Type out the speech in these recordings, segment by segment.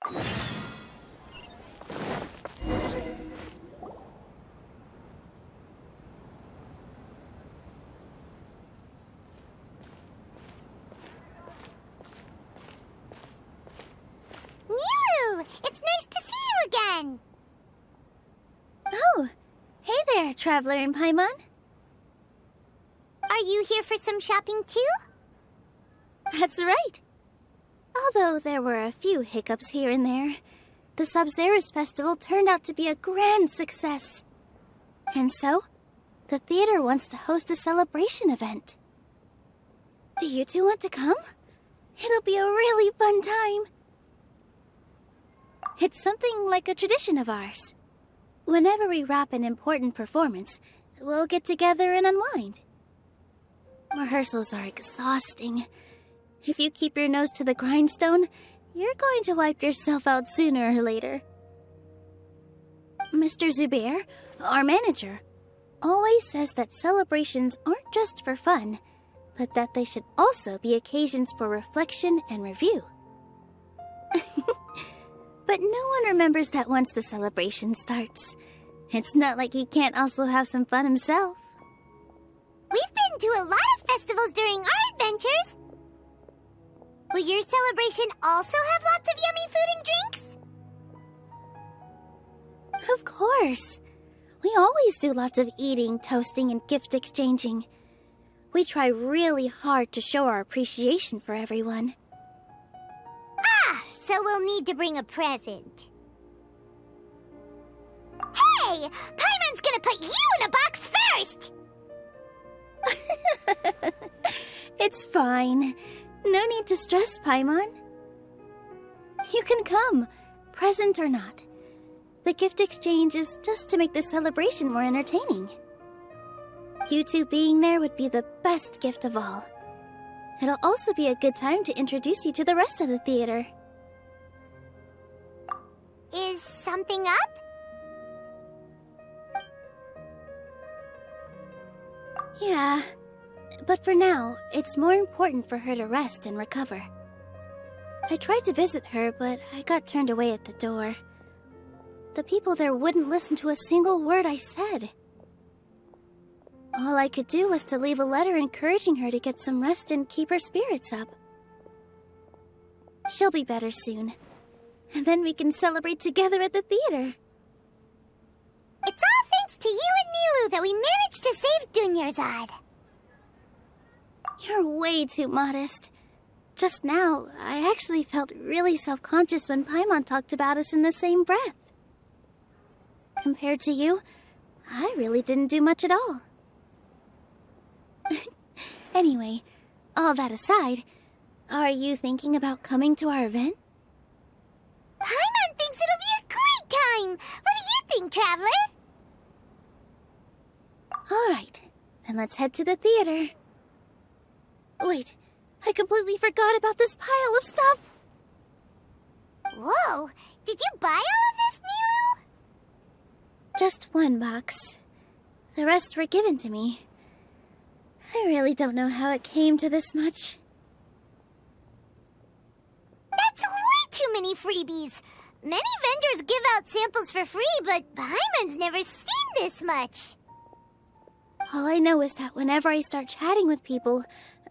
Nilou! It's nice to see you again! Oh, hey there, Traveler in Paimon. Are you here for some shopping too? That's right. Although there were a few hiccups here and there, the Sub-Zerus Festival turned out to be a grand success. And so, the theater wants to host a celebration event. Do you two want to come? It'll be a really fun time. It's something like a tradition of ours. Whenever we wrap an important performance, we'll get together and unwind. Rehearsals are exhausting. If you keep your nose to the grindstone, you're going to wipe yourself out sooner or later. Mr. Zubair, our manager, always says that celebrations aren't just for fun, but that they should also be occasions for reflection and review. But no one remembers that once the celebration starts. It's not like he can't also have some fun himself. We've been to a lot of festivals during our adventures. Will your celebration also have lots of yummy food and drinks? Of course. We always do lots of eating, toasting, and gift exchanging. We try really hard to show our appreciation for everyone. Ah, so we'll need to bring a present. Hey! Paimon's gonna put you in a box first! It's fine. No need to stress, Paimon. You can come, present or not. The gift exchange is just to make the celebration more entertaining. You two being there would be the best gift of all. It'll also be a good time to introduce you to the rest of the theater. Is something up? Yeah, but for now, it's more important for her to rest and recover. I tried to visit her, but I got turned away at the door. The people there wouldn't listen to a single word I said. All I could do was to leave a letter encouraging her to get some rest and keep her spirits up. She'll be better soon. And then we can celebrate together at the theater. It's all thanks to you and Nilou that we managed to save Dunyarzad. You're way too modest. Just now, I actually felt really self-conscious when Paimon talked about us in the same breath. Compared to you, I really didn't do much at all. Anyway, all that aside, are you thinking about coming to our event? Paimon thinks it'll be a great time! What do you think, Traveler? Alright, then let's head to the theater. Wait, I completely forgot about this pile of stuff! Whoa! Did you buy all of this, Nilou? Just one box. The rest were given to me. I really don't know how it came to this much. That's way too many freebies! Many vendors give out samples for free, but Paimon's never seen this much! All I know is that whenever I start chatting with people,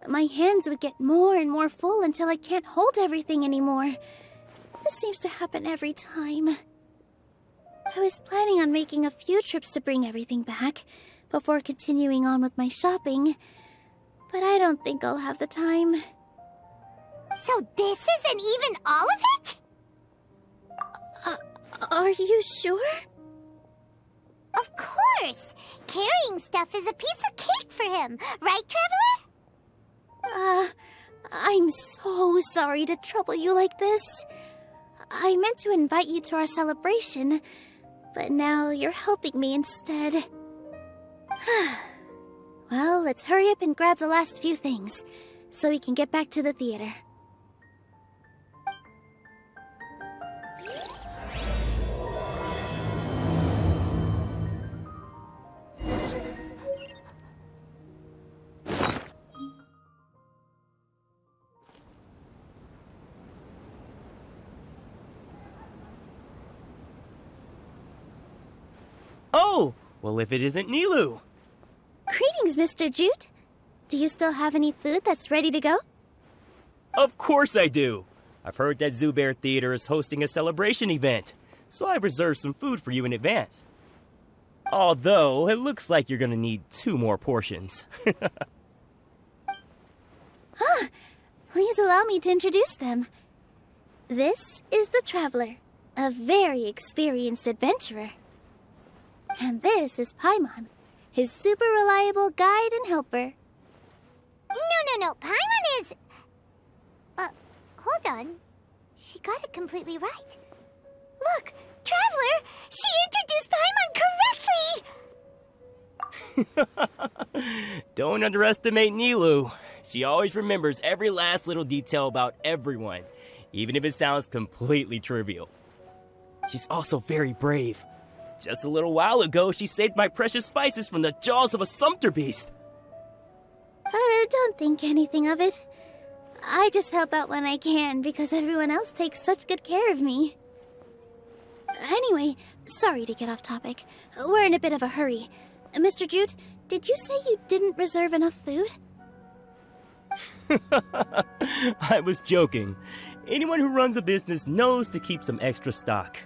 my hands would get more and more full until I can't hold everything anymore. This seems to happen every time. I was planning on making a few trips to bring everything back before continuing on with my shopping, but I don't think I'll have the time. So this isn't even all of it? Are you sure? Of course! Carrying stuff is a piece of cake for him, right, Traveler? I'm so sorry to trouble you like this. I meant to invite you to our celebration, but now you're helping me instead. Well, let's hurry up and grab the last few things, so we can get back to the theater. Oh, well if it isn't Nilou. Greetings, Mr. Jute. Do you still have any food that's ready to go? Of course I do. I've heard that Zubair Theater is hosting a celebration event, so I reserved some food for you in advance. Although, it looks like you're gonna need 2 more portions. Please allow me to introduce them. This is the Traveler, a very experienced adventurer. And this is Paimon, his super reliable guide and helper. No. Paimon is... hold on. She got it completely right. Look, Traveler! She introduced Paimon correctly! Don't underestimate Nilou. She always remembers every last little detail about everyone, even if it sounds completely trivial. She's also very brave. Just a little while ago, she saved my precious spices from the jaws of a sumpter beast. Don't think anything of it. I just help out when I can because everyone else takes such good care of me. Anyway, sorry to get off topic. We're in a bit of a hurry. Mr. Jute, did you say you didn't reserve enough food? I was joking. Anyone who runs a business knows to keep some extra stock.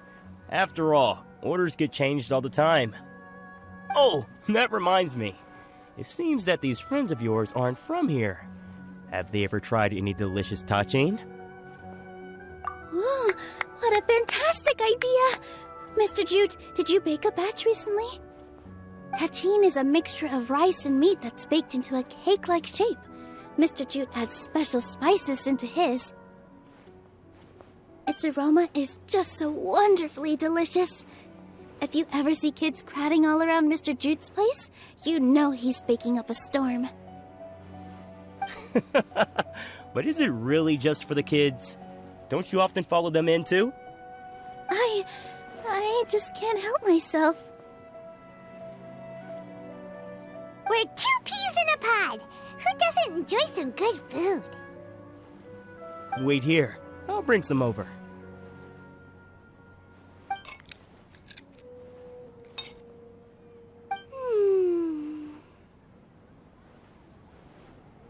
After all, orders get changed all the time. Oh, that reminds me. It seems that these friends of yours aren't from here. Have they ever tried any delicious tachin? Ooh, what a fantastic idea! Mr. Jute, did you bake a batch recently? Tachin is a mixture of rice and meat that's baked into a cake-like shape. Mr. Jute adds special spices into his. Its aroma is just so wonderfully delicious. If you ever see kids crowding all around Mr. Jute's place, you know he's baking up a storm. But is it really just for the kids? Don't you often follow them in too? I just can't help myself. We're 2 peas in a pod! Who doesn't enjoy some good food? Wait here. I'll bring some over.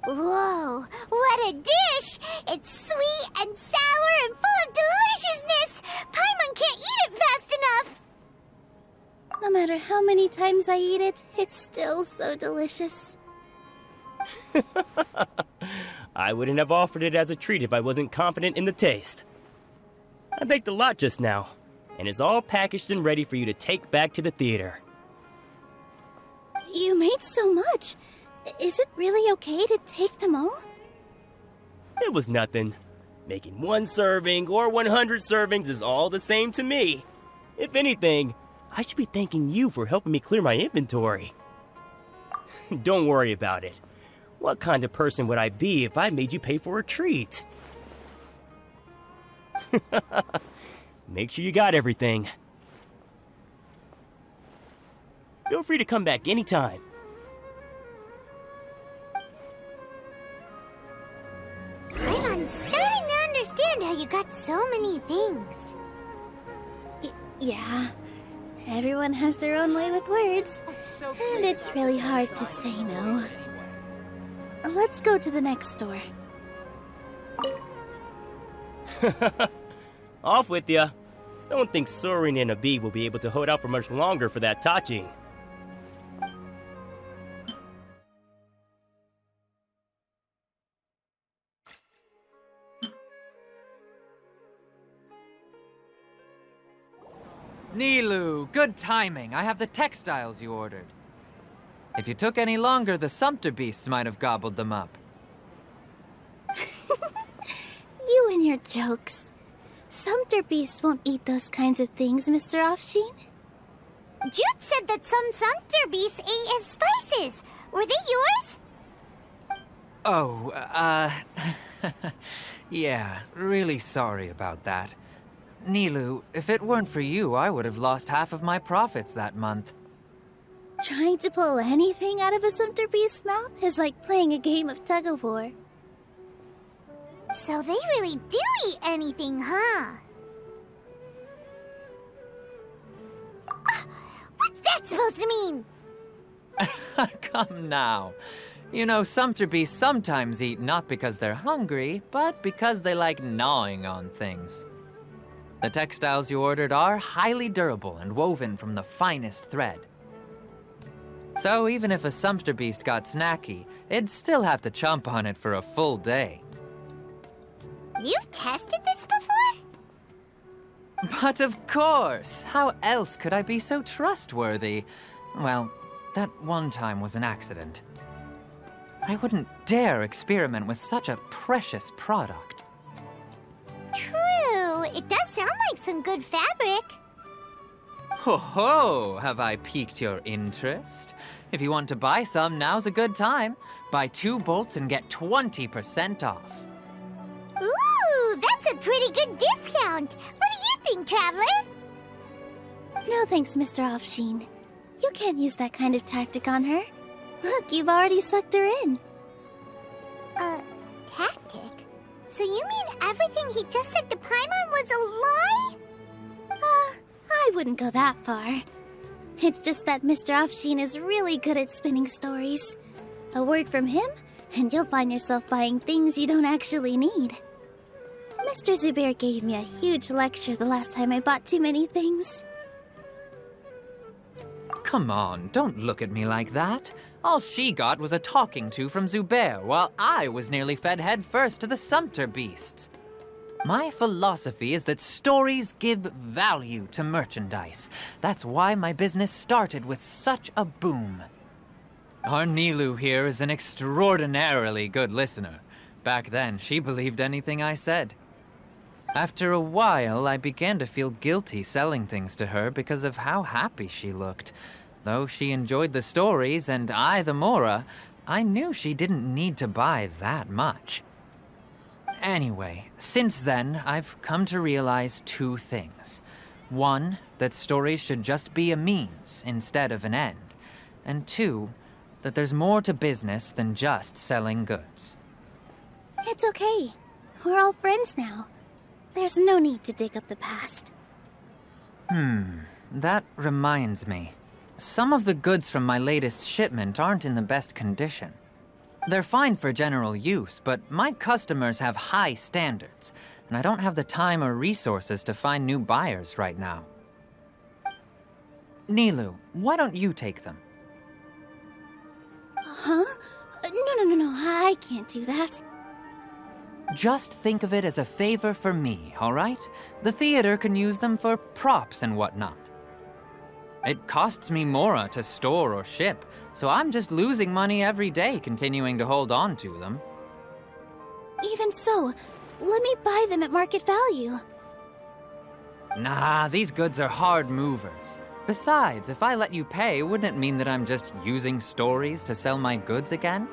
Whoa, what a dish! It's sweet and sour and full of deliciousness! Paimon can't eat it fast enough! No matter how many times I eat it, it's still so delicious. I wouldn't have offered it as a treat if I wasn't confident in the taste. I baked a lot just now, and it's all packaged and ready for you to take back to the theater. You made so much. Is it really okay to take them all? It was nothing. Making 1 serving or 100 servings is all the same to me. If anything, I should be thanking you for helping me clear my inventory. Don't worry about it. What kind of person would I be if I made you pay for a treat? Make sure you got everything. Feel free to come back anytime. I'm starting to understand how you got so many things. Yeah. Everyone has their own way with words. And it's really hard to say no. Let's go to the next store. Off with ya. Don't think Sorin and Abi will be able to hold out for much longer for that Tachi. Nilou, good timing. I have the textiles you ordered. If you took any longer, the sumpter beasts might have gobbled them up. You and your jokes. Sumpter beasts won't eat those kinds of things, Mr. Offsheen. Jute said that some sumpter beasts ate his spices. Were they yours? Oh, yeah, really sorry about that. Nilou, if it weren't for you, I would have lost half of my profits that month. Trying to pull anything out of a sumpter beast's mouth is like playing a game of tug-of-war. So they really do eat anything, huh? What's that that supposed to mean? Come now. You know, sumpter beasts sometimes eat not because they're hungry, but because they like gnawing on things. The textiles you ordered are highly durable and woven from the finest thread. So even if a sumpter beast got snacky, it'd still have to chomp on it for a full day. You've tested this before? But of course! How else could I be so trustworthy? Well, that one time was an accident. I wouldn't dare experiment with such a precious product. True. It does sound like some good fabric. Ho ho! Have I piqued your interest? If you want to buy some, now's a good time. Buy 2 bolts and get 20% off. Ooh, that's a pretty good discount. What do you think, Traveler? No thanks, Mr. Offsheen. You can't use that kind of tactic on her. Look, you've already sucked her in. Tactic? So you mean everything he just said to Paimon was a lie? I wouldn't go that far. It's just that Mr. Offsheen is really good at spinning stories. A word from him, and you'll find yourself buying things you don't actually need. Mr. Zubair gave me a huge lecture the last time I bought too many things. Come on, don't look at me like that. All she got was a talking to from Zubair, while I was nearly fed head first to the sumpter beasts. My philosophy is that stories give value to merchandise. That's why my business started with such a boom. Our Nilou here is an extraordinarily good listener. Back then, she believed anything I said. After a while, I began to feel guilty selling things to her because of how happy she looked. Though she enjoyed the stories and I the Mora, I knew she didn't need to buy that much. Anyway, since then, I've come to realize 2 things. 1, that stories should just be a means instead of an end. And 2, that there's more to business than just selling goods. It's okay. We're all friends now. There's no need to dig up the past. That reminds me. Some of the goods from my latest shipment aren't in the best condition. They're fine for general use, but my customers have high standards, and I don't have the time or resources to find new buyers right now. Nilou, why don't you take them? Huh? No, I can't do that. Just think of it as a favor for me, all right? The theater can use them for props and whatnot. It costs me Mora to store or ship, so I'm just losing money every day continuing to hold on to them. Even so, let me buy them at market value. Nah, these goods are hard movers. Besides, if I let you pay, wouldn't it mean that I'm just using stories to sell my goods again?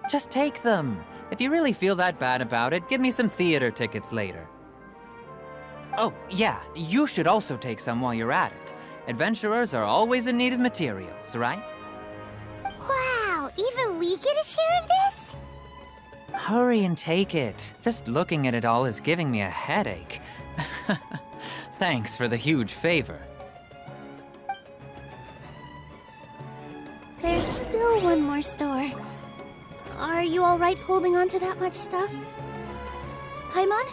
Just take them. If you really feel that bad about it, give me some theater tickets later. Oh, yeah, you should also take some while you're at it. Adventurers are always in need of materials, right? Wow, even we get a share of this? Hurry and take it. Just looking at it all is giving me a headache. Thanks for the huge favor. There's still one more store. Are you all right holding on to that much stuff? Paimon,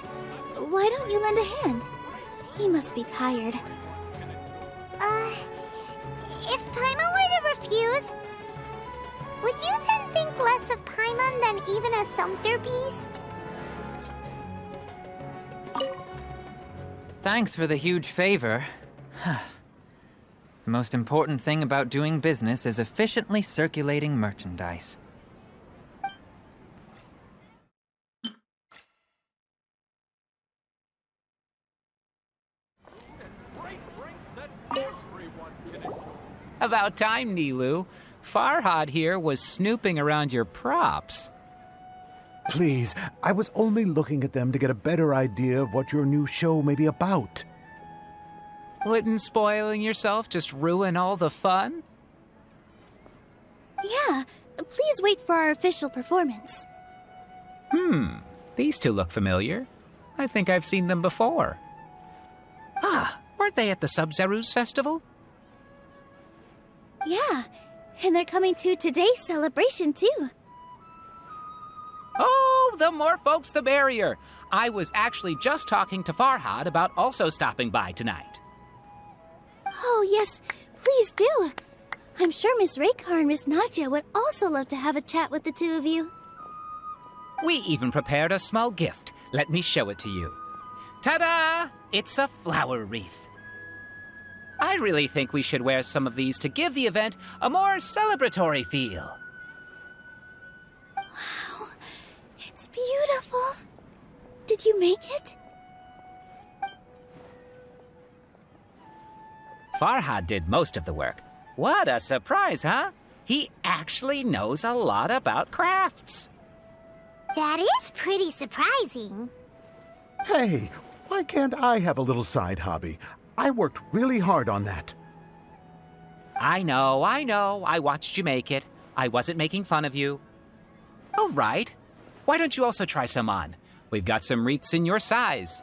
why don't you lend a hand? He must be tired. If Paimon were to refuse, would you then think less of Paimon than even a sumpter beast? Thanks for the huge favor. The most important thing about doing business is efficiently circulating merchandise. About time, Nilou. Farhad here was snooping around your props. Please, I was only looking at them to get a better idea of what your new show may be about. Wouldn't spoiling yourself just ruin all the fun? Yeah, please wait for our official performance. These 2 look familiar. I think I've seen them before. Ah, weren't they at the Sub-Zerus festival? Yeah, and they're coming to today's celebration, too. Oh, the more folks, the merrier. I was actually just talking to Farhad about also stopping by tonight. Oh, yes, please do. I'm sure Miss Raykar and Miss Nadja would also love to have a chat with the two of you. We even prepared a small gift. Let me show it to you. Ta-da! It's a flower wreath. I really think we should wear some of these to give the event a more celebratory feel. Wow, it's beautiful. Did you make it? Farhad did most of the work. What a surprise, huh? He actually knows a lot about crafts. That is pretty surprising. Hey, why can't I have a little side hobby? I worked really hard on that. I know. I watched you make it. I wasn't making fun of you. All right. Why don't you also try some on? We've got some wreaths in your size.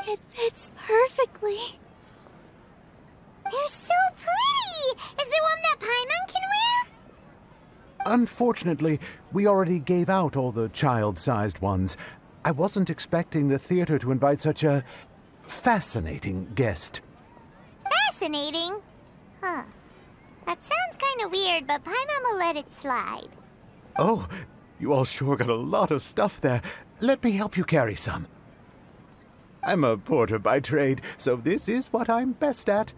It fits perfectly. They're so pretty! Is there one that Paimon can wear? Unfortunately, we already gave out all the child-sized ones. I wasn't expecting the theater to invite such a fascinating guest. Fascinating? Huh. That sounds kind of weird, but Paimon will let it slide. Oh, you all sure got a lot of stuff there. Let me help you carry some. I'm a porter by trade, so this is what I'm best at.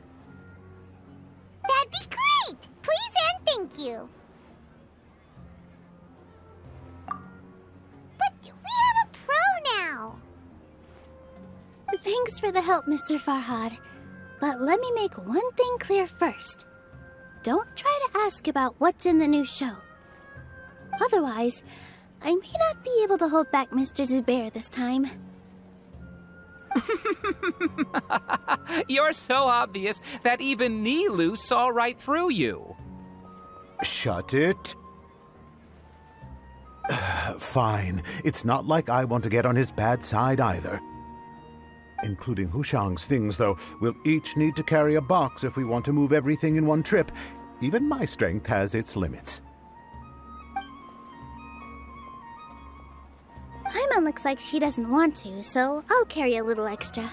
That'd be great! Please and thank you. But we have a pro now. Thanks for the help, Mr. Farhad. But let me make one thing clear first. Don't try to ask about what's in the new show. Otherwise, I may not be able to hold back Mr. Zubair this time. You're so obvious that even Nilou saw right through you. Shut it. Fine. It's not like I want to get on his bad side either. Including Hushang's things, though. We'll each need to carry a box if we want to move everything in one trip. Even my strength has its limits. Paimon looks like she doesn't want to, so I'll carry a little extra.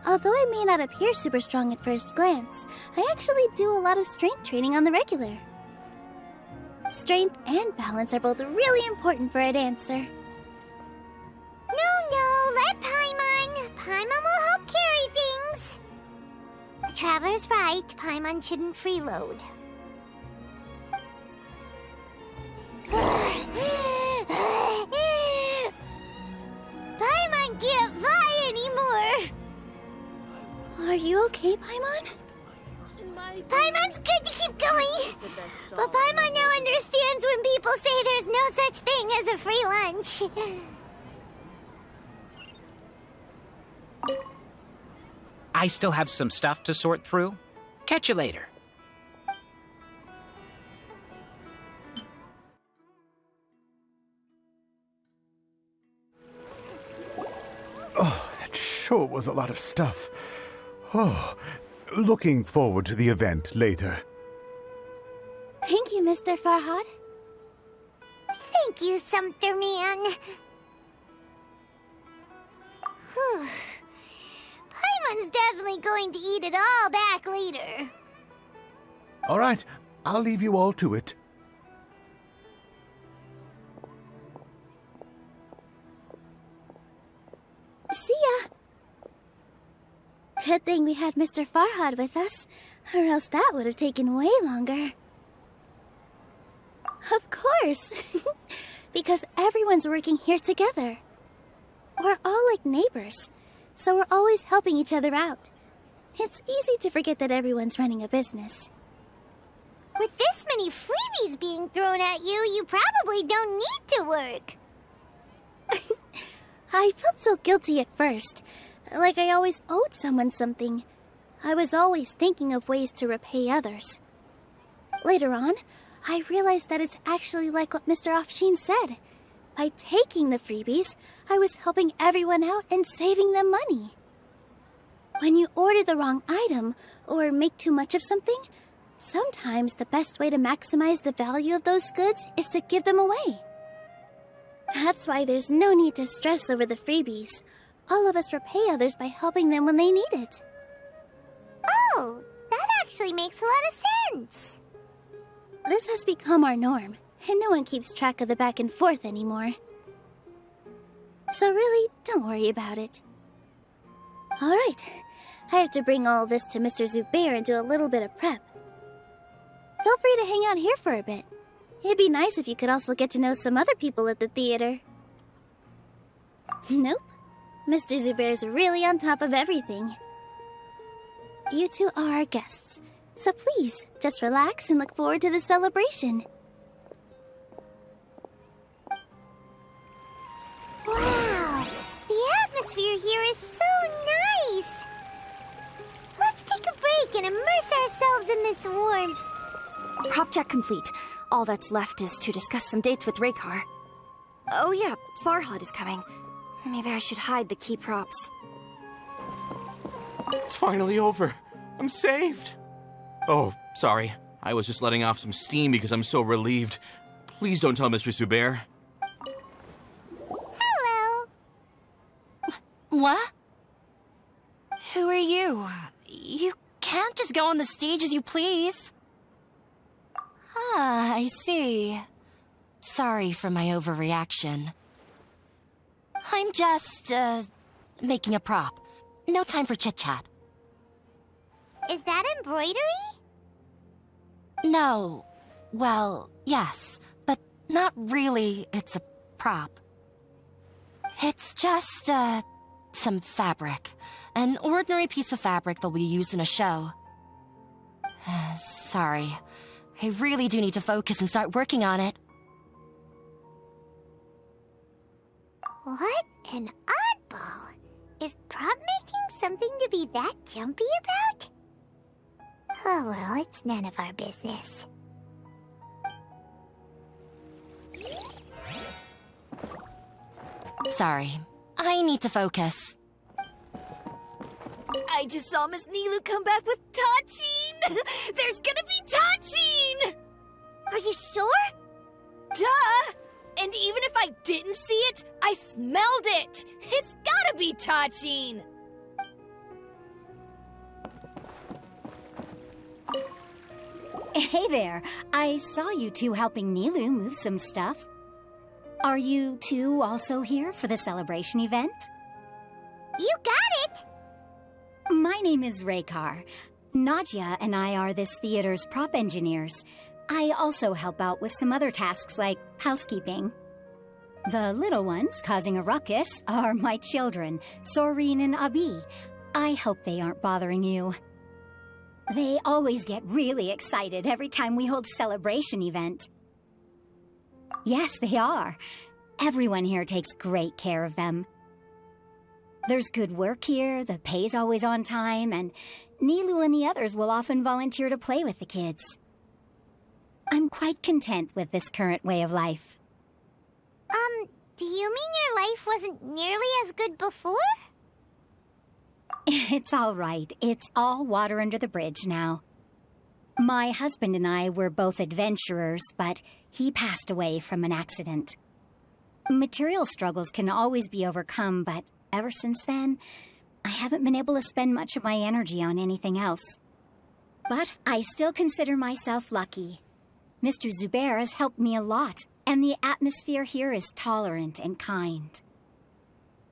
Although I may not appear super strong at first glance, I actually do a lot of strength training on the regular. Strength and balance are both really important for a dancer. No, let Paimon. Paimon will help carry things. The Traveler's right. Paimon shouldn't freeload. Paimon can't fly anymore. Are you okay, Paimon? Paimon's good to keep going. But Paimon now understands when people say there's no such thing as a free lunch. I still have some stuff to sort through. Catch you later. Oh, that sure was a lot of stuff. Oh, looking forward to the event later. Thank you, Mr. Farhad. Thank you, Sumpter Man. Whew. Paimon's definitely going to eat it all back later. All right, I'll leave you all to it. See ya! Good thing we had Mr. Farhad with us, or else that would have taken way longer. Of course! Because everyone's working here together. We're all like neighbors, so we're always helping each other out. It's easy to forget that everyone's running a business. With this many freebies being thrown at you, you probably don't need to work. I felt so guilty at first, like I always owed someone something. I was always thinking of ways to repay others. Later on, I realized that it's actually like what Mr. Afshin said. By taking the freebies, I was helping everyone out and saving them money. When you order the wrong item or make too much of something, sometimes the best way to maximize the value of those goods is to give them away. That's why there's no need to stress over the freebies. All of us repay others by helping them when they need it. Oh, that actually makes a lot of sense. This has become our norm, and no one keeps track of the back and forth anymore. So really, don't worry about it. Alright, I have to bring all this to Mr. Zubair and do a little bit of prep. Feel free to hang out here for a bit. It'd be nice if you could also get to know some other people at the theater. Nope. Mr. Zubair's really on top of everything. You two are our guests, so please, just relax and look forward to the celebration. Wow, the atmosphere here is so nice. Let's take a break and immerse ourselves in this warmth. Prop check complete. All that's left is to discuss some dates with Raykar. Oh yeah, Farhad is coming. Maybe I should hide the key props. It's finally over. I'm saved. Oh, sorry. I was just letting off some steam because I'm so relieved. Please don't tell Mr. Zubair. Hello. What? Who are you? You can't just go on the stage as you please. Ah, I see. Sorry for my overreaction. I'm just, making a prop. No time for chit-chat. Is that embroidery? No. Well, yes, but not really. It's a prop. It's just, some fabric. An ordinary piece of fabric that'll be used in a show. Sorry. I really do need to focus and start working on it. What an oddball. Is prop making something to be that jumpy about? Oh well, it's none of our business. Sorry. I need to focus. I just saw Miss Nilou come back with Tachin! There's gonna be Tachin! Are you sure? Duh! And even if I didn't see it, I smelled it! It's gotta be Tachin! Hey there. I saw you two helping Nilou move some stuff. Are you two also here for the celebration event? You got it! My name is Raykar. Nadia and I are this theater's prop engineers. I also help out with some other tasks like housekeeping. The little ones causing a ruckus are my children, Soreen and Abi. I hope they aren't bothering you. They always get really excited every time we hold celebration event. Yes, they are. Everyone here takes great care of them. There's good work here, the pay's always on time, and Nilou and the others will often volunteer to play with the kids. I'm quite content with this current way of life. Do you mean your life wasn't nearly as good before? It's all right. It's all water under the bridge now. My husband and I were both adventurers, but he passed away from an accident. Material struggles can always be overcome, but ever since then, I haven't been able to spend much of my energy on anything else. But I still consider myself lucky. Mr. Zubair has helped me a lot, and the atmosphere here is tolerant and kind.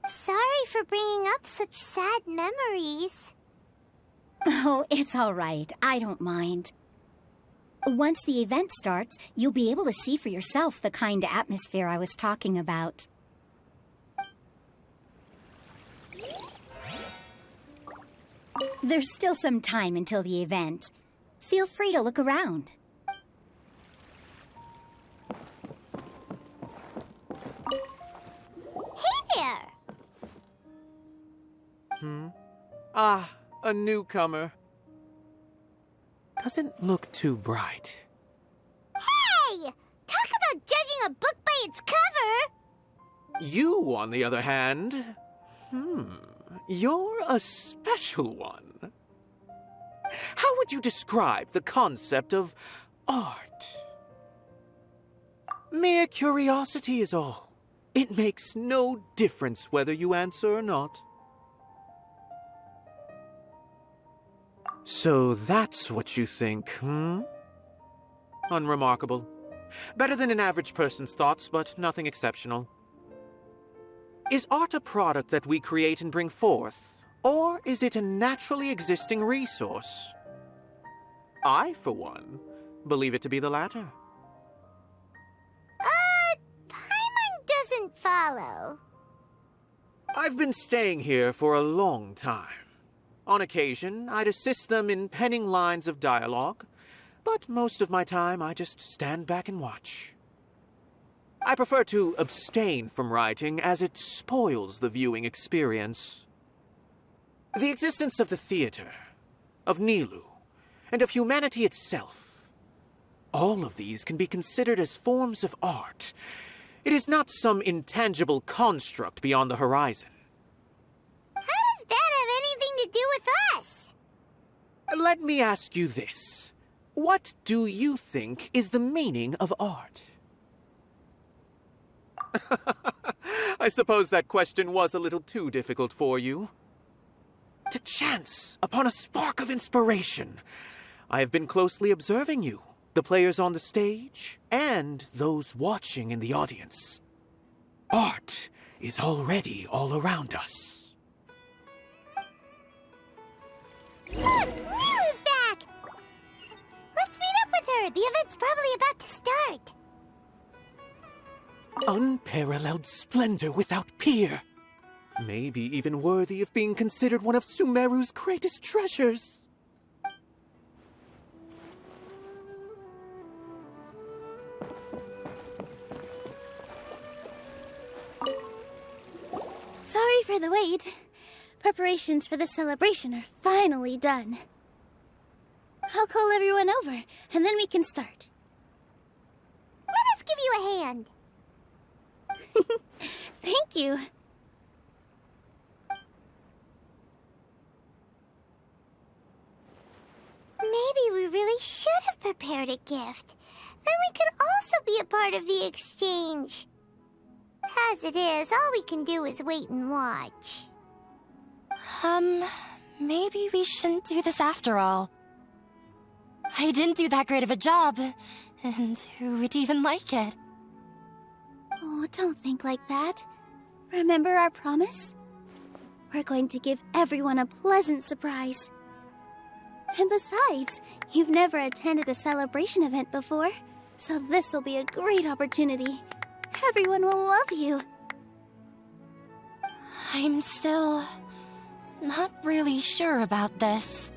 Sorry for bringing up such sad memories. Oh, it's all right. I don't mind. Once the event starts, you'll be able to see for yourself the kind of atmosphere I was talking about. There's still some time until the event. Feel free to look around. Hey there! Ah, a newcomer. Doesn't look too bright. Hey! Talk about judging a book by its cover! You, on the other hand, you're a special one. How would you describe the concept of art? Mere curiosity is all. It makes no difference whether you answer or not. So that's what you think, Unremarkable. Better than an average person's thoughts, but nothing exceptional. Is art a product that we create and bring forth, or is it a naturally existing resource? I, for one, believe it to be the latter. Paimon doesn't follow. I've been staying here for a long time. On occasion, I'd assist them in penning lines of dialogue, but most of my time I just stand back and watch. I prefer to abstain from writing as it spoils the viewing experience. The existence of the theater, of Nilou, and of humanity itself, all of these can be considered as forms of art. It is not some intangible construct beyond the horizon. How does that have anything to do with us? Let me ask you this. What do you think is the meaning of art? I suppose that question was a little too difficult for you. To chance upon a spark of inspiration, I have been closely observing you, the players on the stage, and those watching in the audience. Art is already all around us. Look! Nilou's back! Let's meet up with her. The event's probably about to start. Unparalleled splendor without peer. Maybe even worthy of being considered one of Sumeru's greatest treasures. Sorry for the wait. Preparations for the celebration are finally done. I'll call everyone over, and then we can start. Let us give you a hand. Thank you. Maybe we really should have prepared a gift. Then we could also be a part of the exchange. As it is, all we can do is wait and watch. Maybe we shouldn't do this after all. I didn't do that great of a job, and who would even like it? Oh, don't think like that. Remember our promise? We're going to give everyone a pleasant surprise. And besides, you've never attended a celebration event before, so this will be a great opportunity. Everyone will love you. I'm still not really sure about this.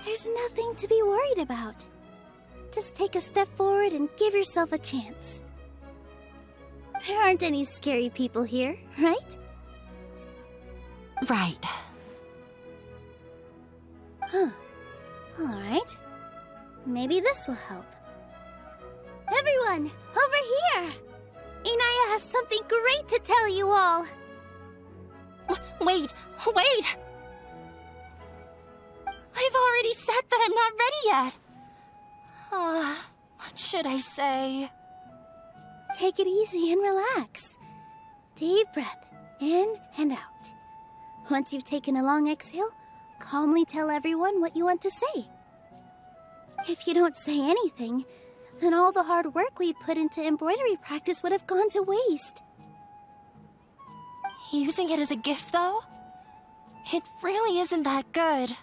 There's nothing to be worried about. Just take a step forward and give yourself a chance. There aren't any scary people here, right? Right. Huh. Alright. Maybe this will help. Everyone, over here! Inaya has something great to tell you all! Wait! I've already said that I'm not ready yet. What should I say? Take it easy and relax. Deep breath, in and out. Once you've taken a long exhale, calmly tell everyone what you want to say. If you don't say anything, then all the hard work we put into embroidery practice would have gone to waste. Using it as a gift, though? It really isn't that good.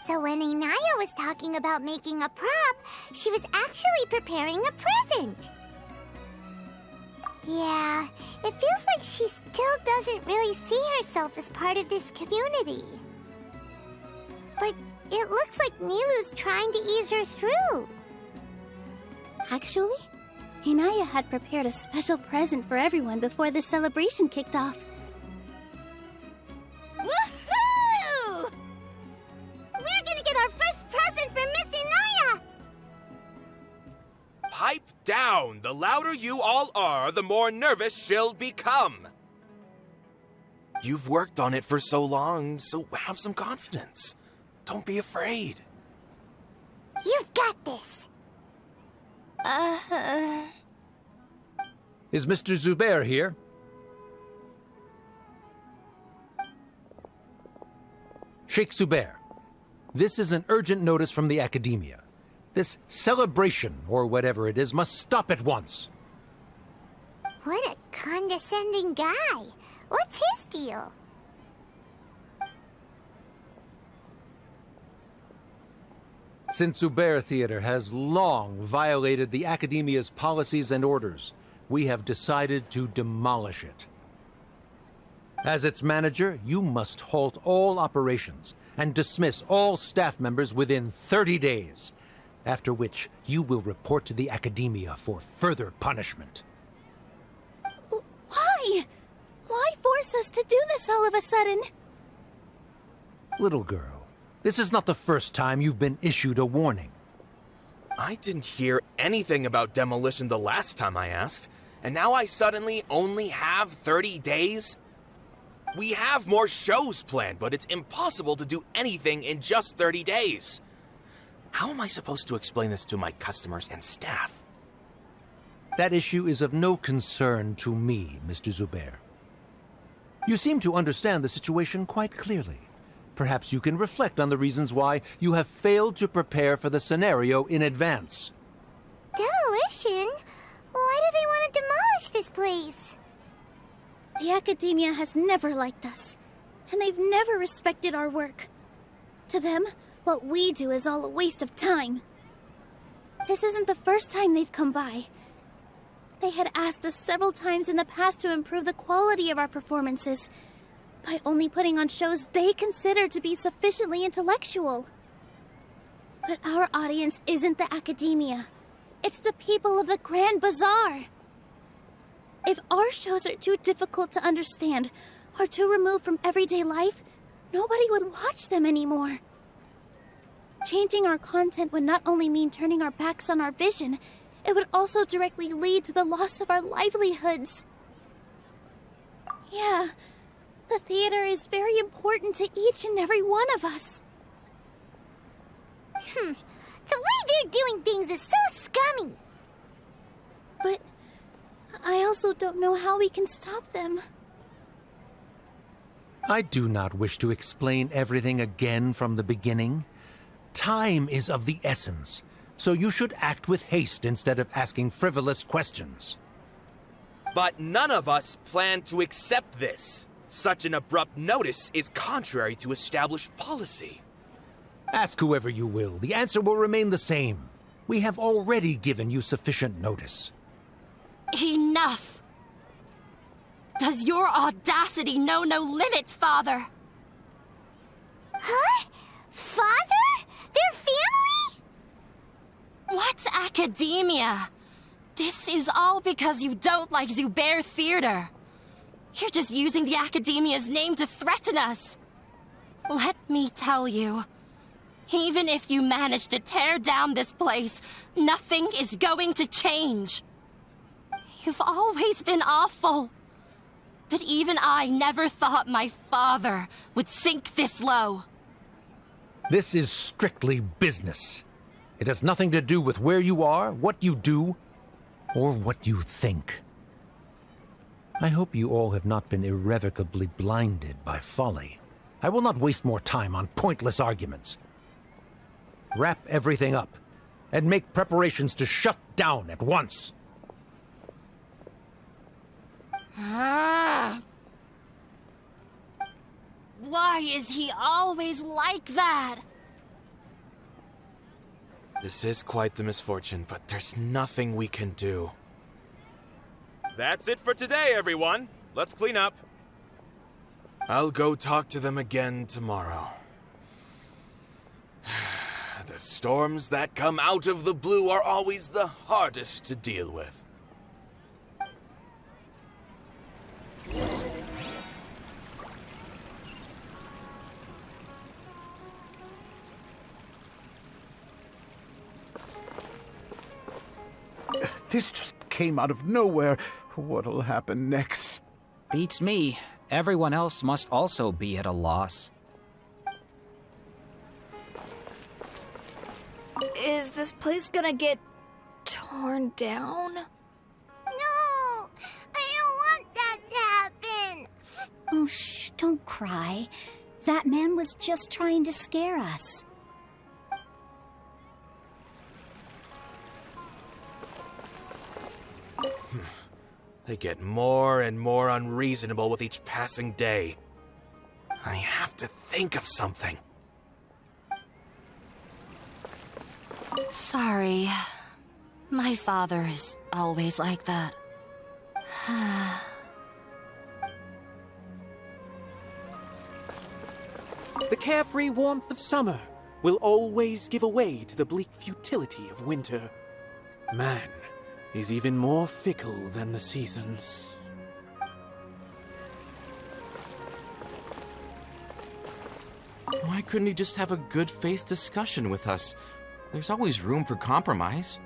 So when Inaya was talking about making a prop, she was actually preparing a present. Yeah, it feels like she still doesn't really see herself as part of this community. But it looks like Nilou's trying to ease her through. Actually, Inaya had prepared a special present for everyone before the celebration kicked off. Woohoo! We're gonna get our first present from Miss Inaya! Pipe down! The louder you all are, the more nervous she'll become. You've worked on it for so long, so have some confidence. Don't be afraid. You've got this. Is Mr. Zubair here? Sheikh Zubair, this is an urgent notice from the Academia. This celebration, or whatever it is, must stop at once. What a condescending guy. What's his deal? Since Zubair Theater has long violated the Academia's policies and orders, we have decided to demolish it. As its manager, you must halt all operations and dismiss all staff members within 30 days, after which you will report to the Academia for further punishment. Why? Why force us to do this all of a sudden? Little girl, this is not the first time you've been issued a warning. I didn't hear anything about demolition the last time I asked, and now I suddenly only have 30 days? We have more shows planned, but it's impossible to do anything in just 30 days. How am I supposed to explain this to my customers and staff? That issue is of no concern to me, Mr. Zubair. You seem to understand the situation quite clearly. Perhaps you can reflect on the reasons why you have failed to prepare for the scenario in advance. Demolition? Why do they want to demolish this place? The Academia has never liked us, and they've never respected our work. To them, what we do is all a waste of time. This isn't the first time they've come by. They had asked us several times in the past to improve the quality of our performances by only putting on shows they consider to be sufficiently intellectual. But our audience isn't the Academia. It's the people of the Grand Bazaar. If our shows are too difficult to understand or too removed from everyday life, nobody would watch them anymore. Changing our content would not only mean turning our backs on our vision, it would also directly lead to the loss of our livelihoods. Yeah, the theater is very important to each and every one of us. The way they're doing things is so scummy. But I also don't know how we can stop them. I do not wish to explain everything again from the beginning. Time is of the essence, so you should act with haste instead of asking frivolous questions. But none of us plan to accept this. Such an abrupt notice is contrary to established policy. Ask whoever you will. The answer will remain the same. We have already given you sufficient notice. Enough! Does your audacity know no limits, Father? Huh? Father? Their family? What academia? This is all because you don't like Zubair Theater. You're just using the Academia's name to threaten us. Let me tell you, even if you manage to tear down this place, nothing is going to change. You've always been awful. But even I never thought my father would sink this low. This is strictly business. It has nothing to do with where you are, what you do, or what you think. I hope you all have not been irrevocably blinded by folly. I will not waste more time on pointless arguments. Wrap everything up, and make preparations to shut down at once. Why is he always like that? This is quite the misfortune, but there's nothing we can do. That's it for today, everyone. Let's clean up. I'll go talk to them again tomorrow. The storms that come out of the blue are always the hardest to deal with. This just came out of nowhere. What'll happen next? Beats me. Everyone else must also be at a loss. Is this place gonna get torn down? No! I don't want that to happen! Oh, shh, don't cry. That man was just trying to scare us. They get more and more unreasonable with each passing day. I have to think of something. Sorry. My father is always like that. The carefree warmth of summer will always give way to the bleak futility of winter. Man is even more fickle than the seasons. Why couldn't he just have a good faith discussion with us? There's always room for compromise.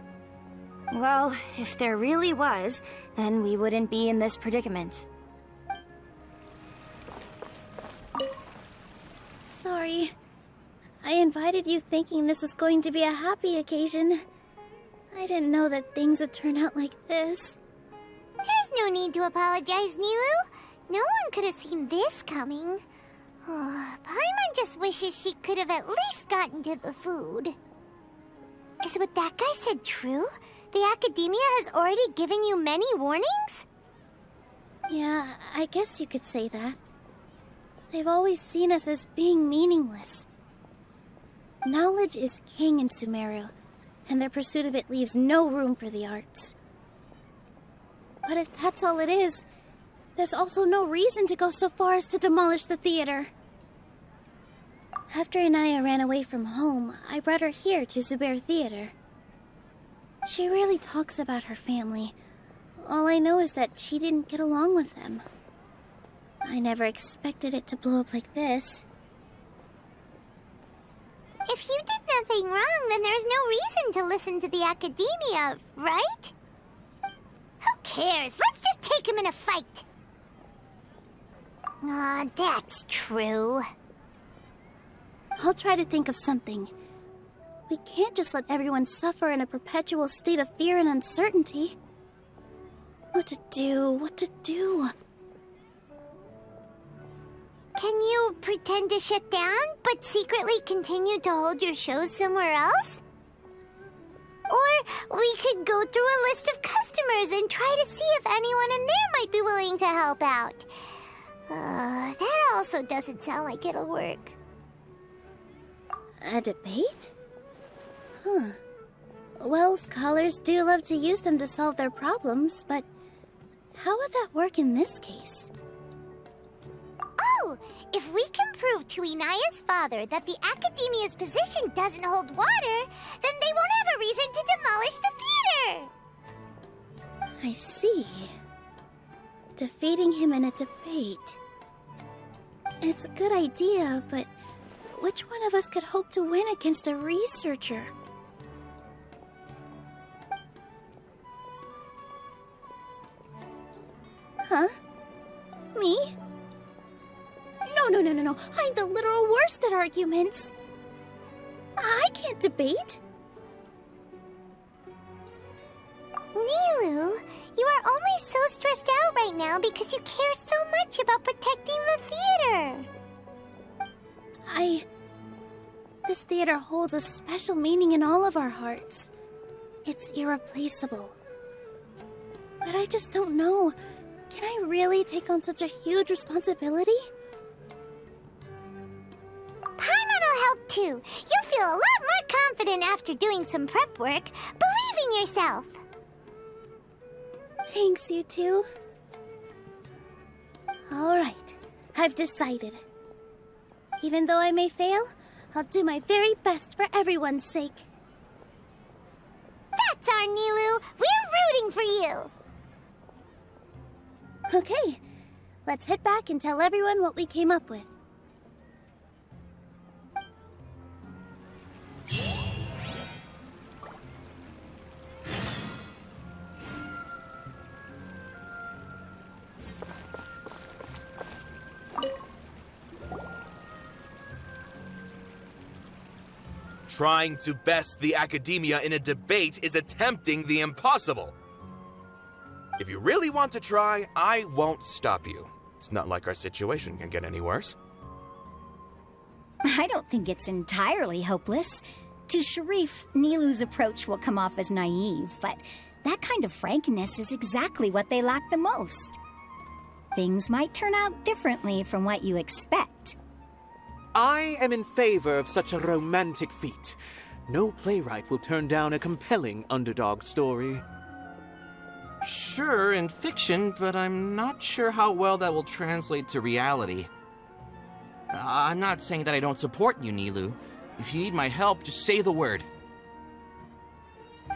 Well, if there really was, then we wouldn't be in this predicament. Sorry. I invited you thinking this was going to be a happy occasion. I didn't know that things would turn out like this. There's no need to apologize, Nilou. No one could have seen this coming. Oh, Paimon just wishes she could have at least gotten to the food. Is what that guy said true? The Academia has already given you many warnings? Yeah, I guess you could say that. They've always seen us as being meaningless. Knowledge is king in Sumeru, and their pursuit of it leaves no room for the arts. But if that's all it is, there's also no reason to go so far as to demolish the theater. After Inaya ran away from home, I brought her here to Zubair Theater. She rarely talks about her family. All I know is that she didn't get along with them. I never expected it to blow up like this. If you did nothing wrong, then there's no reason to listen to the Academia, right? Who cares? Let's just take him in a fight. Aw, that's true. I'll try to think of something. We can't just let everyone suffer in a perpetual state of fear and uncertainty. What to do? Can you pretend to shut down, but secretly continue to hold your shows somewhere else? Or we could go through a list of customers and try to see if anyone in there might be willing to help out. That also doesn't sound like it'll work. A debate? Huh. Well, scholars do love to use them to solve their problems, but how would that work in this case? Oh, if we can prove to Inaya's father that the Academia's position doesn't hold water, then they won't have a reason to demolish the theater! I see. Defeating him in a debate. It's a good idea, but which one of us could hope to win against a researcher? Huh? Me? No. I'm the literal worst at arguments. I can't debate. Nilou, you are only so stressed out right now because you care so much about protecting the theater. This theater holds a special meaning in all of our hearts. It's irreplaceable. But I just don't know. Can I really take on such a huge responsibility? Paimon will help too. You'll feel a lot more confident after doing some prep work. Believe in yourself. Thanks, you two. Alright, I've decided. Even though I may fail, I'll do my very best for everyone's sake. That's our Nilou. We're rooting for you. Okay, let's head back and tell everyone what we came up with. trying to best the academia in a debate is attempting the impossible. If you really want to try, I won't stop you. It's not like our situation can get any worse. I don't think it's entirely hopeless. To Sharif, Nilou's approach will come off as naive, but that kind of frankness is exactly what they lack the most. Things might turn out differently from what you expect. I am in favor of such a romantic feat. No playwright will turn down a compelling underdog story. Sure, in fiction, but I'm not sure how well that will translate to reality. I'm not saying that I don't support you, Nilou. If you need my help, just say the word.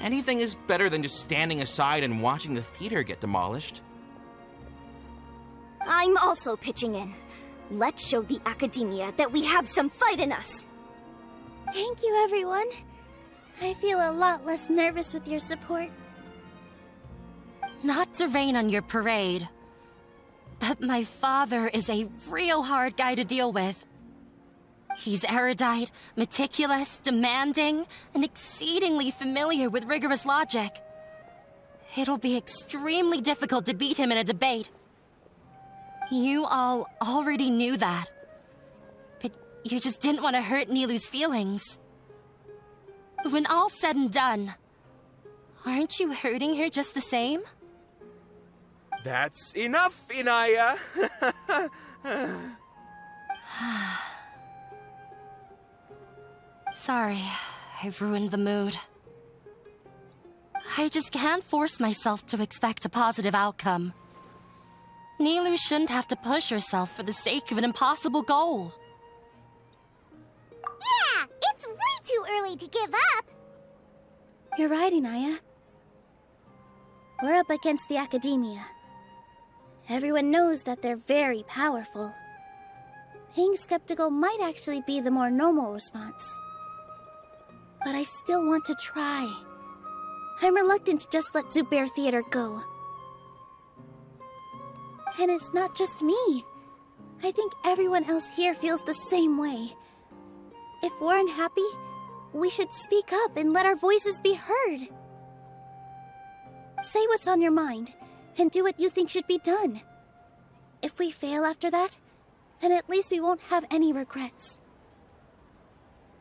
Anything is better than just standing aside and watching the theater get demolished. I'm also pitching in. Let's show the academia that we have some fight in us. Thank you, everyone. I feel a lot less nervous with your support. Not to rain on your parade, but my father is a real hard guy to deal with. He's erudite, meticulous, demanding, and exceedingly familiar with rigorous logic. It'll be extremely difficult to beat him in a debate. You all already knew that. But you just didn't want to hurt Nilou's feelings. But when all's said and done, aren't you hurting her just the same? That's enough, Inaya! Sorry, I've ruined the mood. I just can't force myself to expect a positive outcome. Nilou shouldn't have to push herself for the sake of an impossible goal. Yeah, it's way too early to give up. You're right, Inaya. We're up against the academia. Everyone knows that they're very powerful. Being skeptical might actually be the more normal response. But I still want to try. I'm reluctant to just let Zubair Theater go. And it's not just me. I think everyone else here feels the same way. If we're unhappy, we should speak up and let our voices be heard. Say what's on your mind, and do what you think should be done. If we fail after that, then at least we won't have any regrets.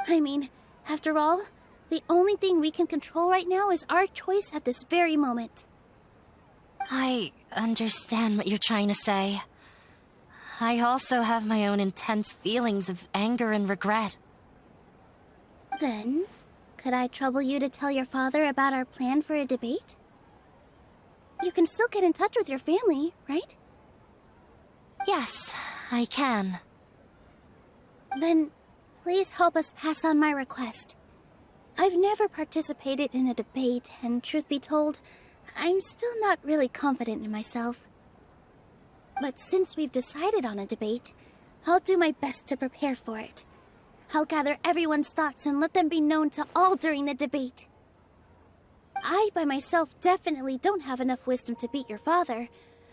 I mean, after all, the only thing we can control right now is our choice at this very moment. I understand what you're trying to say. I also have my own intense feelings of anger and regret. Then, could I trouble you to tell your father about our plan for a debate? You can still get in touch with your family, right? Yes, I can. Then, please help us pass on my request. I've never participated in a debate, and truth be told, I'm still not really confident in myself. But since we've decided on a debate, I'll do my best to prepare for it. I'll gather everyone's thoughts and let them be known to all during the debate. I, by myself, definitely don't have enough wisdom to beat your father,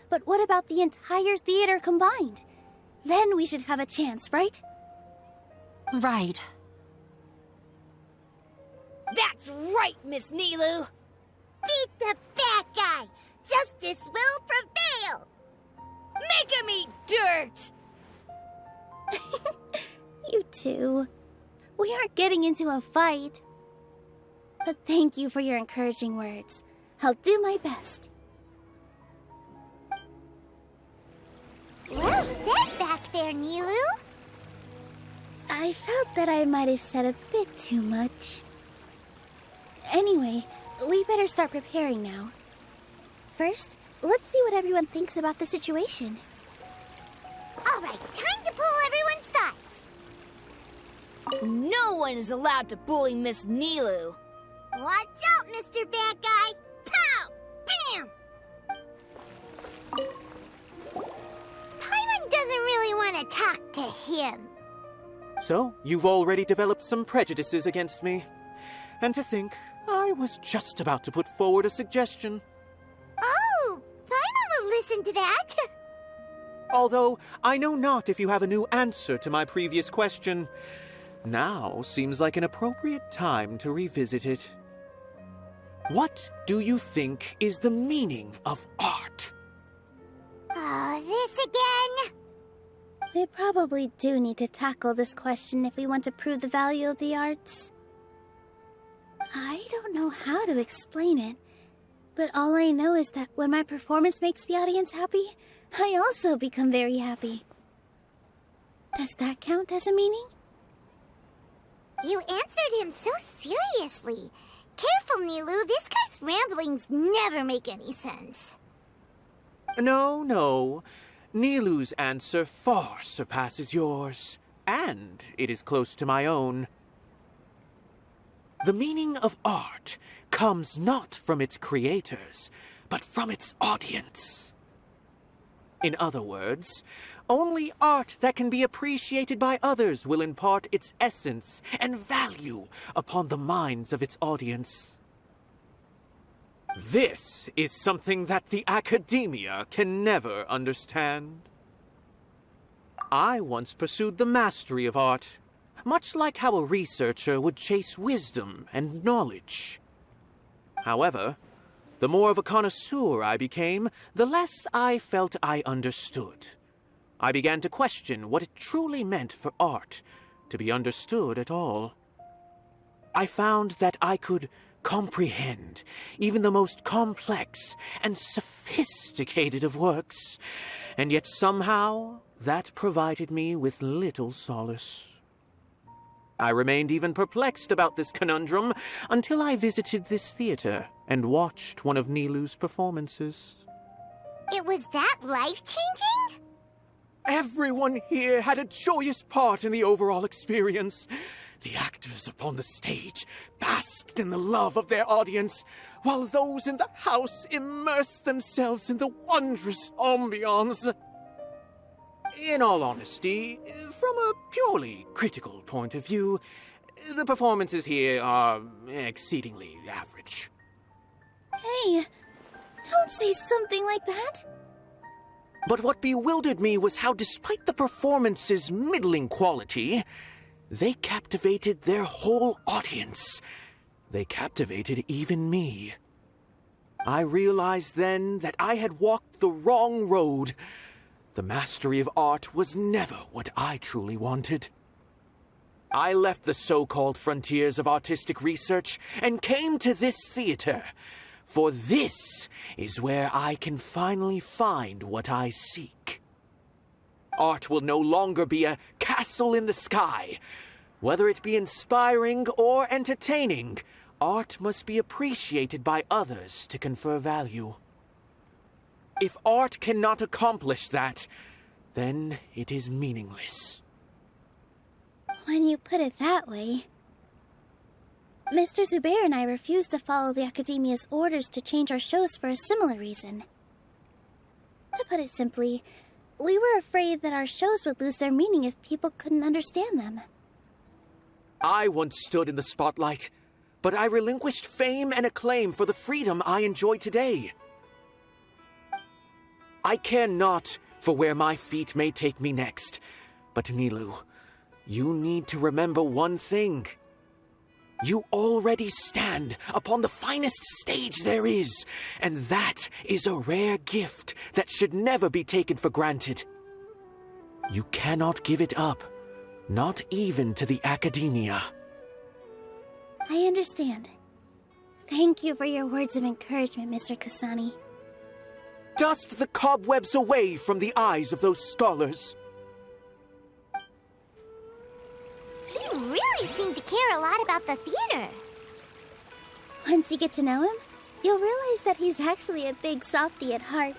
but what about the entire theater combined? Then we should have a chance, right? Right. That's right, Miss Nilou! Beat the bad guy! Justice will prevail! Make him eat dirt! You two. We aren't getting into a fight. But thank you for your encouraging words. I'll do my best. Well said back there, Nilou. I felt that I might have said a bit too much. Anyway, we better start preparing now. First, let's see what everyone thinks about the situation. All right, time to pull everyone's thoughts. No one is allowed to bully Miss Nilou. Watch out, Mr. Bad Guy! Pow! Bam! Paimon doesn't really want to talk to him. So, you've already developed some prejudices against me. And to think, I was just about to put forward a suggestion. Oh, Paimon will listen to that. Although, I know not if you have a new answer to my previous question. Now seems like an appropriate time to revisit it. What do you think is the meaning of art? Oh, this again? We probably do need to tackle this question if we want to prove the value of the arts. I don't know how to explain it, but all I know is that when my performance makes the audience happy, I also become very happy. Does that count as a meaning? You answered him so seriously. Careful, Nilou. This guy's ramblings never make any sense. No. Nilou's answer far surpasses yours, and it is close to my own. The meaning of art comes not from its creators, but from its audience. In other words, only art that can be appreciated by others will impart its essence and value upon the minds of its audience. This is something that the academia can never understand. I once pursued the mastery of art, much like how a researcher would chase wisdom and knowledge. However, the more of a connoisseur I became, the less I felt I understood. I began to question what it truly meant for art to be understood at all. I found that I could comprehend even the most complex and sophisticated of works, and yet somehow that provided me with little solace. I remained even perplexed about this conundrum until I visited this theater and watched one of Nilou's performances. It was that life-changing? Everyone here had a joyous part in the overall experience. The actors upon the stage basked in the love of their audience, while those in the house immersed themselves in the wondrous ambiance. In all honesty, from a purely critical point of view, the performances here are exceedingly average. Hey, don't say something like that. But what bewildered me was how, despite the performance's middling quality, they captivated their whole audience. They captivated even me. I realized then that I had walked the wrong road. The mastery of art was never what I truly wanted. I left the so-called frontiers of artistic research and came to this theater, for this is where I can finally find what I seek. Art will no longer be a castle in the sky. Whether it be inspiring or entertaining, art must be appreciated by others to confer value. If art cannot accomplish that, then it is meaningless. When you put it that way... Mr. Zubair and I refused to follow the Academia's orders to change our shows for a similar reason. To put it simply, we were afraid that our shows would lose their meaning if people couldn't understand them. I once stood in the spotlight, but I relinquished fame and acclaim for the freedom I enjoy today. I care not for where my feet may take me next, but Nilou, you need to remember one thing. You already stand upon the finest stage there is, and that is a rare gift that should never be taken for granted. You cannot give it up, not even to the Academia. I understand. Thank you for your words of encouragement, Mr. Kasani. Dust the cobwebs away from the eyes of those scholars. He really seemed to care a lot about the theater. Once you get to know him, you'll realize that he's actually a big softy at heart.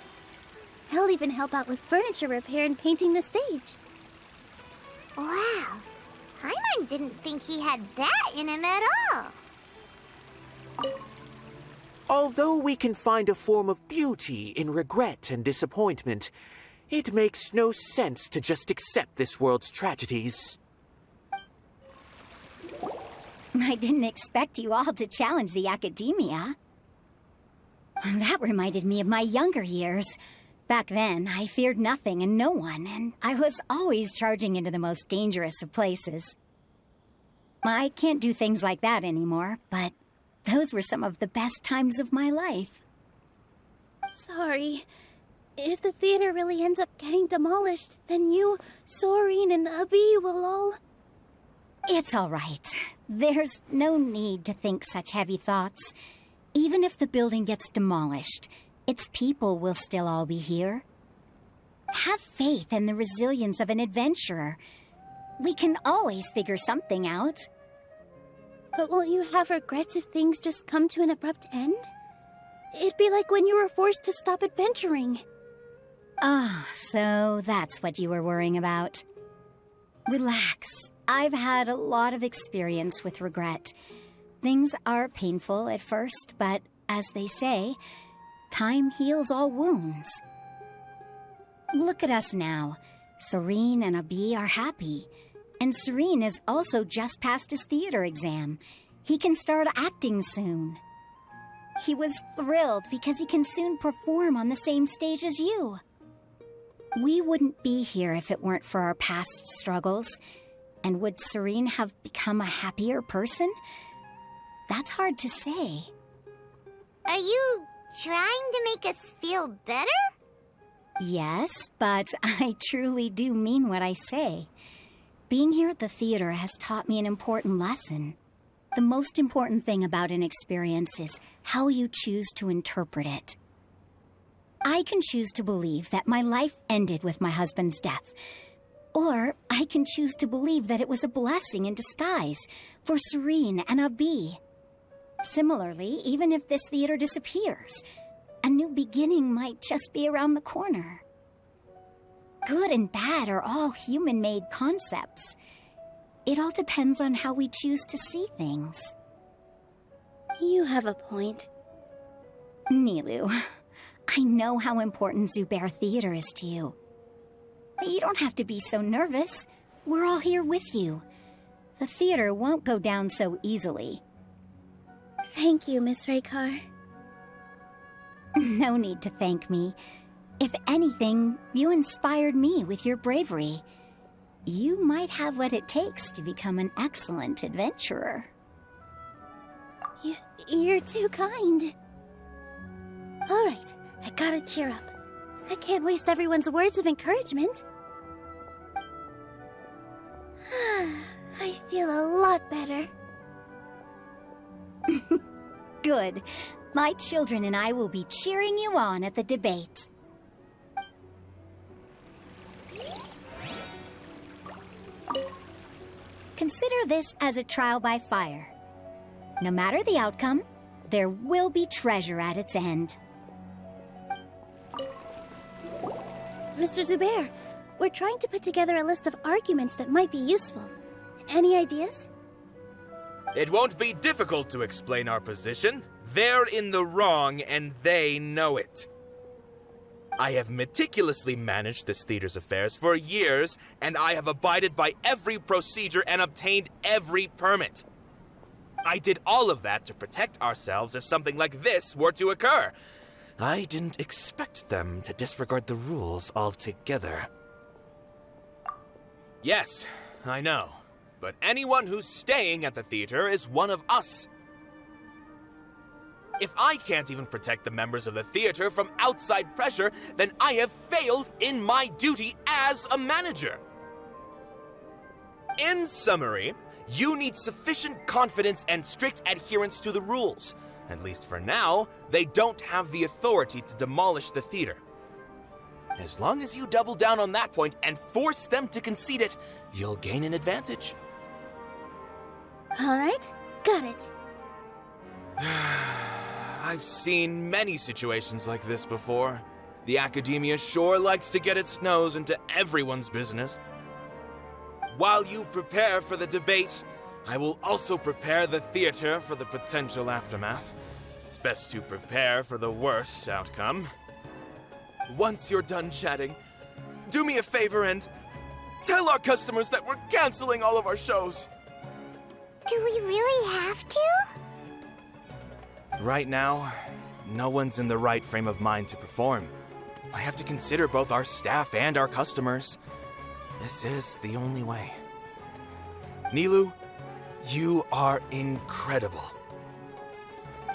He'll even help out with furniture repair and painting the stage. Wow. Paimon didn't think he had that in him at all. Although we can find a form of beauty in regret and disappointment, it makes no sense to just accept this world's tragedies. I didn't expect you all to challenge the Academia. That reminded me of my younger years. Back then, I feared nothing and no one, and I was always charging into the most dangerous of places. I can't do things like that anymore, but those were some of the best times of my life. Sorry. If the theater really ends up getting demolished, then you, Soren, and Abby will all... It's all right. There's no need to think such heavy thoughts. Even if the building gets demolished, its people will still all be here. Have faith in the resilience of an adventurer. We can always figure something out. But won't you have regrets if things just come to an abrupt end? It'd be like when you were forced to stop adventuring. Ah, so that's what you were worrying about. Relax. I've had a lot of experience with regret. Things are painful at first, but as they say, time heals all wounds. Look at us now. Soren and Abby are happy. And Soren has also just passed his theater exam. He can start acting soon. He was thrilled because he can soon perform on the same stage as you. We wouldn't be here if it weren't for our past struggles. And would Soren have become a happier person? That's hard to say. Are you trying to make us feel better? Yes, but I truly do mean what I say. Being here at the theater has taught me an important lesson. The most important thing about an experience is how you choose to interpret it. I can choose to believe that my life ended with my husband's death. Or I can choose to believe that it was a blessing in disguise for Soren and Abby. Similarly, even if this theater disappears, a new beginning might just be around the corner. Good and bad are all human-made concepts. It all depends on how we choose to see things. You have a point. Nilou, I know how important Zubair Theater is to you. But you don't have to be so nervous. We're all here with you. The theater won't go down so easily. Thank you, Miss Raykar. No need to thank me. If anything, you inspired me with your bravery. You might have what it takes to become an excellent adventurer. You're too kind. All right, I gotta cheer up. I can't waste everyone's words of encouragement. I feel a lot better. Good. My children and I will be cheering you on at the debate. Consider this as a trial by fire. No matter the outcome, there will be treasure at its end. Mr. Zubair, we're trying to put together a list of arguments that might be useful. Any ideas? It won't be difficult to explain our position. They're in the wrong, and they know it. I have meticulously managed this theater's affairs for years, and I have abided by every procedure and obtained every permit. I did all of that to protect ourselves if something like this were to occur. I didn't expect them to disregard the rules altogether. Yes, I know. But anyone who's staying at the theater is one of us. If I can't even protect the members of the theater from outside pressure, then I have failed in my duty as a manager. In summary, you need sufficient confidence and strict adherence to the rules. At least for now, they don't have the authority to demolish the theater. As long as you double down on that point and force them to concede it, you'll gain an advantage. All right, got it. I've seen many situations like this before. The academia sure likes to get its nose into everyone's business. While you prepare for the debate, I will also prepare the theater for the potential aftermath. It's best to prepare for the worst outcome. Once you're done chatting, do me a favor and tell our customers that we're canceling all of our shows. Do we really have to? Right now, no one's in the right frame of mind to perform. I have to consider both our staff and our customers. This is the only way. Nilou, You are incredible.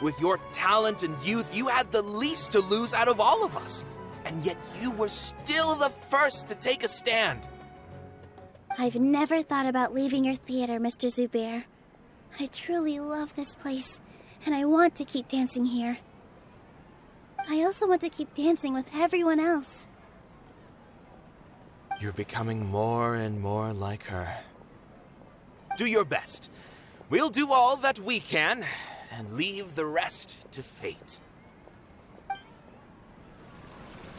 With your talent and youth, you had the least to lose out of all of us. And yet you were still the first to take a stand. I've never thought about leaving your theater, Mr. Zubair. I truly love this place, and I want to keep dancing here. I also want to keep dancing with everyone else. You're becoming more and more like her. Do your best. We'll do all that we can, and leave the rest to fate.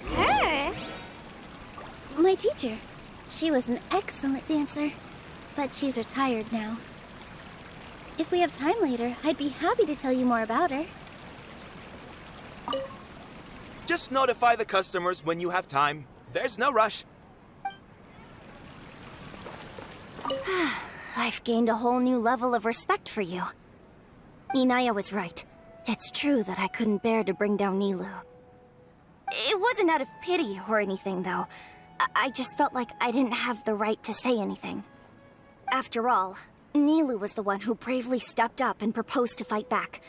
Her? My teacher. She was an excellent dancer, but she's retired now. If we have time later, I'd be happy to tell you more about her. Just notify the customers when you have time. There's no rush. I've gained a whole new level of respect for you. Inaya was right. It's true that I couldn't bear to bring down Nilou. It wasn't out of pity or anything, though. I just felt like I didn't have the right to say anything. After all, Nilou was the one who bravely stepped up and proposed to fight back.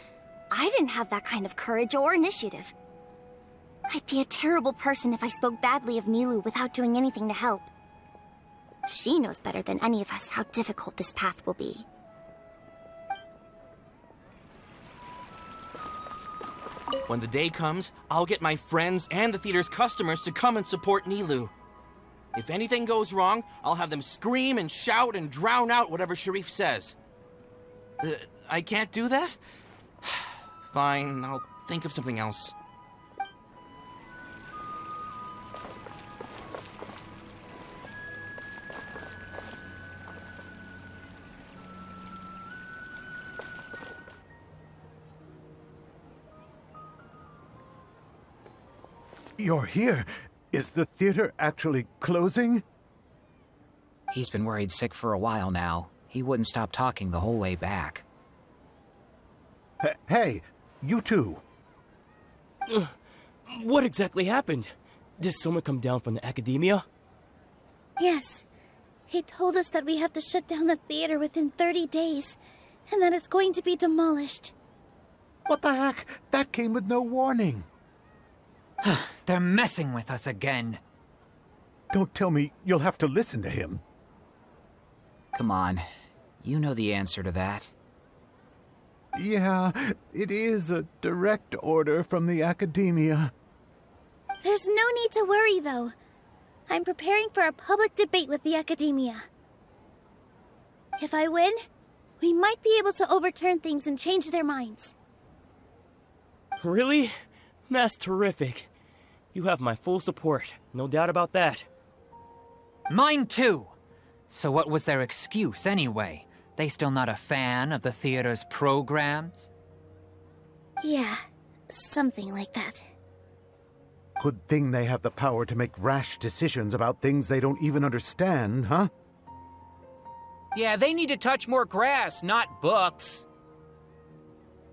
I didn't have that kind of courage or initiative. I'd be a terrible person if I spoke badly of Nilou without doing anything to help. She knows better than any of us how difficult this path will be. When the day comes, I'll get my friends and the theater's customers to come and support Nilou. If anything goes wrong, I'll have them scream and shout and drown out whatever Sharif says. I can't do that? Fine, I'll think of something else. You're here. Is the theater actually closing? He's been worried sick for a while now. He wouldn't stop talking the whole way back. Hey, you two. What exactly happened? Did someone come down from the academia? Yes. He told us that we have to shut down the theater within 30 days, and that it's going to be demolished. What the heck? That came with no warning. They're messing with us again. Don't tell me you'll have to listen to him. Come on. You know the answer to that. Yeah, it is a direct order from the academia. There's no need to worry, though. I'm preparing for a public debate with the academia. If I win, we might be able to overturn things and change their minds. Really? That's terrific. You have my full support, no doubt about that. Mine too! So what was their excuse anyway? They still not a fan of the theater's programs? Yeah, something like that. Good thing they have the power to make rash decisions about things they don't even understand, huh? Yeah, they need to touch more grass, not books.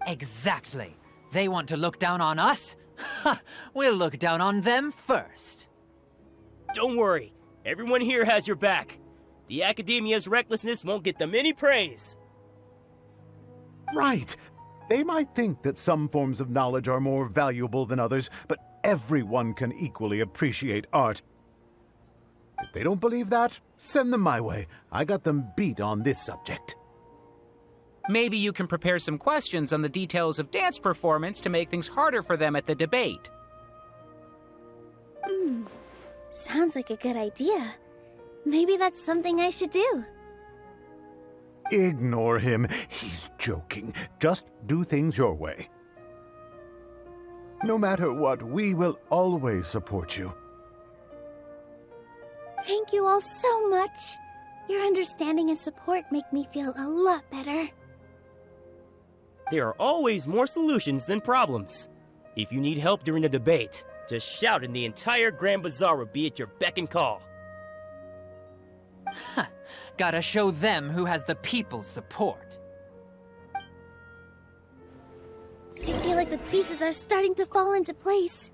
Exactly. They want to look down on us? Ha! We'll look down on them first. Don't worry. Everyone here has your back. The academia's recklessness won't get them any praise. Right. They might think that some forms of knowledge are more valuable than others, but everyone can equally appreciate art. If they don't believe that, send them my way. I got them beat on this subject. Maybe you can prepare some questions on the details of dance performance to make things harder for them at the debate. Sounds like a good idea. Maybe that's something I should do. Ignore him. He's joking. Just do things your way. No matter what, we will always support you. Thank you all so much. Your understanding and support make me feel a lot better. There are always more solutions than problems. If you need help during the debate, just shout and the entire Grand Bazaar will be at your beck and call. Gotta show them who has the people's support. I feel like the pieces are starting to fall into place.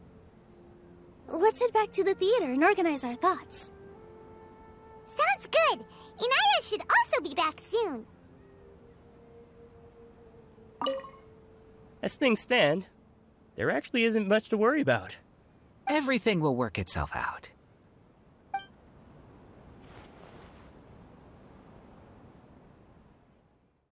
Let's head back to the theater and organize our thoughts. Sounds good. Inaya should also be back soon. As things stand, there actually isn't much to worry about. Everything will work itself out.